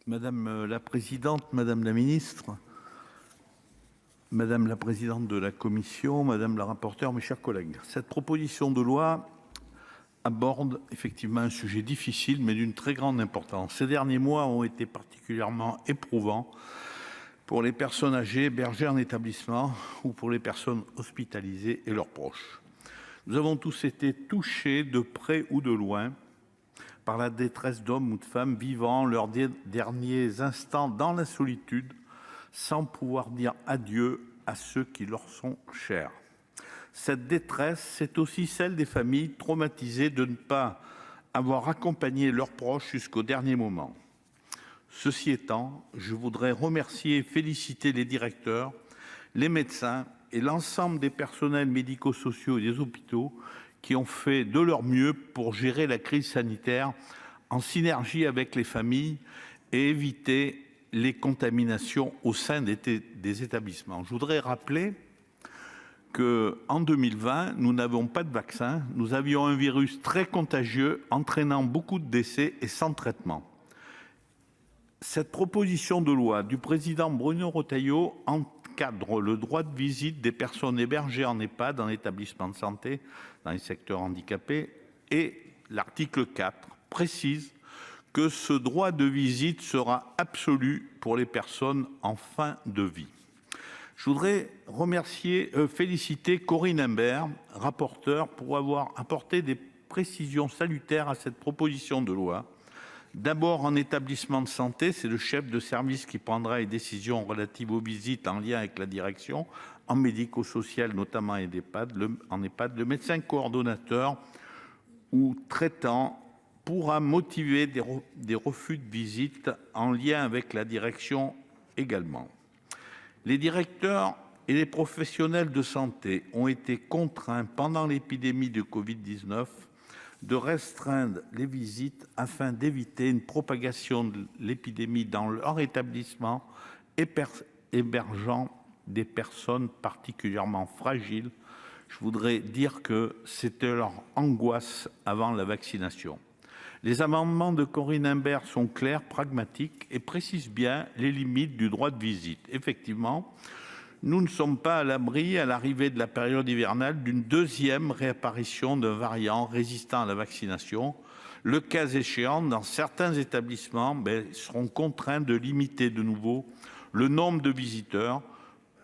Madame la présidente, madame la ministre, madame la présidente de la commission, madame la rapporteure, mes chers collègues, cette proposition de loi aborde effectivement un sujet difficile mais d'une très grande importance. Ces derniers mois ont été particulièrement éprouvants pour les personnes âgées hébergées en établissement ou pour les personnes hospitalisées et leurs proches. Nous avons tous été touchés de près ou de loin par la détresse d'hommes ou de femmes vivant leurs derniers instants dans la solitude, sans pouvoir dire adieu à ceux qui leur sont chers. Cette détresse, c'est aussi celle des familles traumatisées de ne pas avoir accompagné leurs proches jusqu'au dernier moment. Ceci étant, je voudrais remercier et féliciter les directeurs, les médecins et l'ensemble des personnels médico-sociaux et des hôpitaux qui ont fait de leur mieux pour gérer la crise sanitaire en synergie avec les familles et éviter les contaminations au sein des établissements. Je voudrais rappeler qu'en 2020, nous n'avions pas de vaccin, nous avions un virus très contagieux entraînant beaucoup de décès et sans traitement. Cette proposition de loi du président Bruno Retailleau encadre le droit de visite des personnes hébergées en EHPAD, en établissement de santé, dans les secteurs handicapés, et l'article 4 précise que ce droit de visite sera absolu pour les personnes en fin de vie. Je voudrais féliciter Corinne Imbert, rapporteure, pour avoir apporté des précisions salutaires à cette proposition de loi. D'abord, en établissement de santé, c'est le chef de service qui prendra les décisions relatives aux visites en lien avec la direction, en médico-social notamment en EHPAD. Le médecin coordonnateur ou traitant pourra motiver des refus de visite en lien avec la direction également. Les directeurs et les professionnels de santé ont été contraints pendant l'épidémie de Covid-19 de restreindre les visites afin d'éviter une propagation de l'épidémie dans leur établissement hébergeant des personnes particulièrement fragiles. Je voudrais dire que c'était leur angoisse avant la vaccination. Les amendements de Corinne Imbert sont clairs, pragmatiques et précisent bien les limites du droit de visite. Effectivement, nous ne sommes pas à l'abri, à l'arrivée de la période hivernale, d'une deuxième réapparition d'un variant résistant à la vaccination. Le cas échéant, dans certains établissements, seront contraints de limiter de nouveau le nombre de visiteurs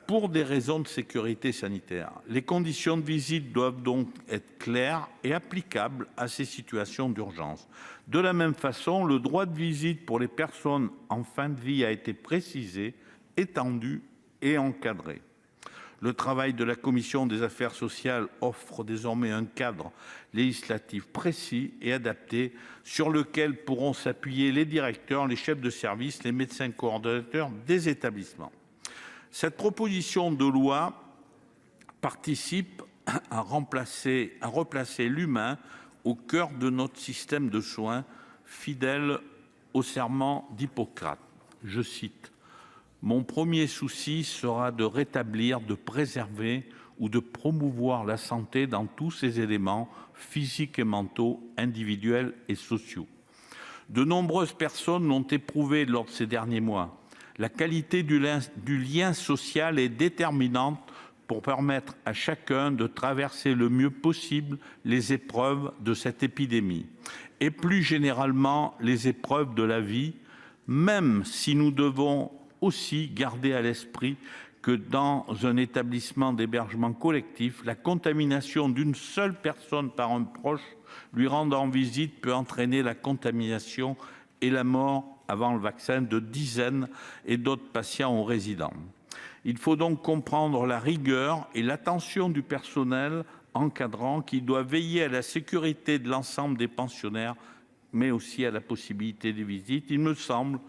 pour des raisons de sécurité sanitaire. Les conditions de visite doivent donc être claires et applicables à ces situations d'urgence. De la même façon, le droit de visite pour les personnes en fin de vie a été précisé, étendu et encadré. Le travail de la commission des affaires sociales offre désormais un cadre législatif précis et adapté sur lequel pourront s'appuyer les directeurs, les chefs de service, les médecins coordonnateurs des établissements. Cette proposition de loi participe à replacer l'humain au cœur de notre système de soins, fidèle au serment d'Hippocrate. Je cite: « Mon premier souci sera de rétablir, de préserver ou de promouvoir la santé dans tous ses éléments physiques et mentaux, individuels et sociaux. » De nombreuses personnes l'ont éprouvé lors de ces derniers mois. La qualité du lien social est déterminante pour permettre à chacun de traverser le mieux possible les épreuves de cette épidémie et plus généralement les épreuves de la vie, même si nous devons aussi garder à l'esprit que dans un établissement d'hébergement collectif, la contamination d'une seule personne par un proche lui rendant visite peut entraîner la contamination et la mort avant le vaccin de dizaines et d'autres patients ou résidents. Il faut donc comprendre la rigueur et l'attention du personnel encadrant qui doit veiller à la sécurité de l'ensemble des pensionnaires, mais aussi à la possibilité des visites. Il me semble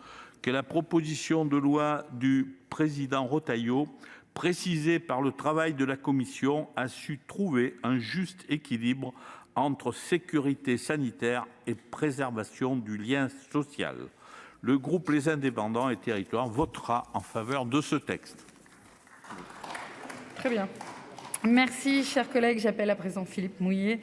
que la proposition de loi du président Retailleau, précisée par le travail de la commission, a su trouver un juste équilibre entre sécurité sanitaire et préservation du lien social. Le groupe Les Indépendants et Territoires votera en faveur de ce texte. Très bien. Merci, chers collègues. J'appelle à présent Philippe Mouiller